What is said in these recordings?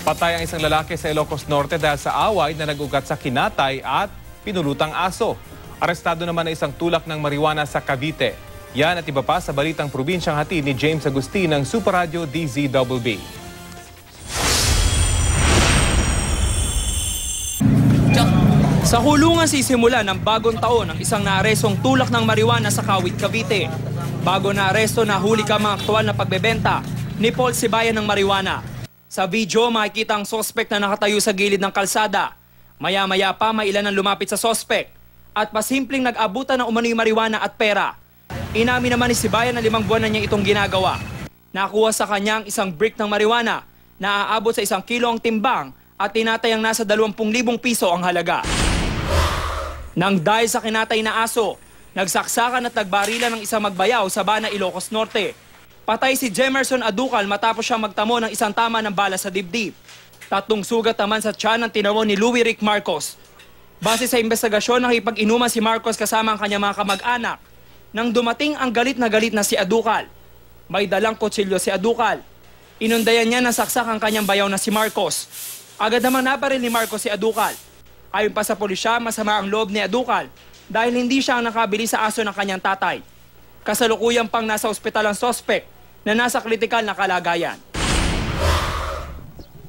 Patay ang isang lalaki sa Ilocos Norte dahil sa away na nag-ugat sa kinatay at pinulutang aso. Arestado naman ang isang tulak ng marijuana sa Cavite. Yan at iba pa sa balitang probinsyang hatid ni James Agustin ng Super Radio DZBB. Sa hulungan sisimula ng bagong taon ang isang naarestong tulak ng marijuana sa Kawit, Cavite. Bago naaresto, nahuli ka mga aktual na pagbebenta ni Paul Sibayan ng marijuana. Sa video, makikita ang sospek na nakatayo sa gilid ng kalsada. Maya-maya pa, may ilan ang lumapit sa sospek at pasimpleng nag-abutan ng umano'y marijuana at pera. Inamin naman ni Sibayan na 5 buwan na niya itong ginagawa. Nakuha sa kanya ang isang brick ng marijuana na aabot sa 1 kilo ang timbang at tinatayang nasa 20,000 piso ang halaga. Nang dahil sa kinatay na aso, nagsaksakan at nagbarilan ng isang magbayaw sa Bana, Ilocos Norte. Patay si Jemerson Aducal matapos siyang magtamo ng isang tama ng bala sa dibdib. 3 sugat naman sa tiyan ang tinamo ni Louie Rick Marcos. Base sa investigasyon, nakipag-inuman si Marcos kasama ang kanyang mga kamag-anak. Nang dumating ang galit na si Aducal. May dalang kutsilyo si Aducal. Inundayan niya ng saksak ang kanyang bayaw na si Marcos. Agad naman nabaril ni Marcos si Aducal. Ayon pa sa pulisya, masama ang loob ni Aducal dahil hindi siya ang nakabili sa aso ng kanyang tatay. Kasalukuyang pang nasa ospital ang sospek na nasa kritikal na kalagayan.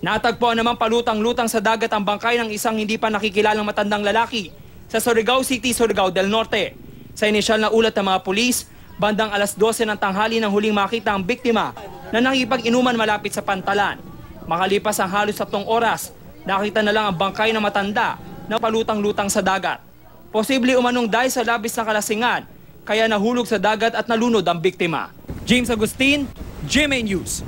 Natagpuan naman palutang-lutang sa dagat ang bangkay ng isang hindi pa nakikilalang matandang lalaki sa Surigao City, Surigao del Norte. Sa inisyal na ulat ng mga pulis, bandang 12:00 ng tanghali nang huling makita ang biktima na nakipag-inuman malapit sa pantalan. Makalipas ang halos 3 oras, nakita na lang ang bangkay ng matanda na palutang-lutang sa dagat. Posible umanong dahil sa labis na kalasingan, kaya nahulog sa dagat at nalunod ang biktima. James Agustin, GMA News.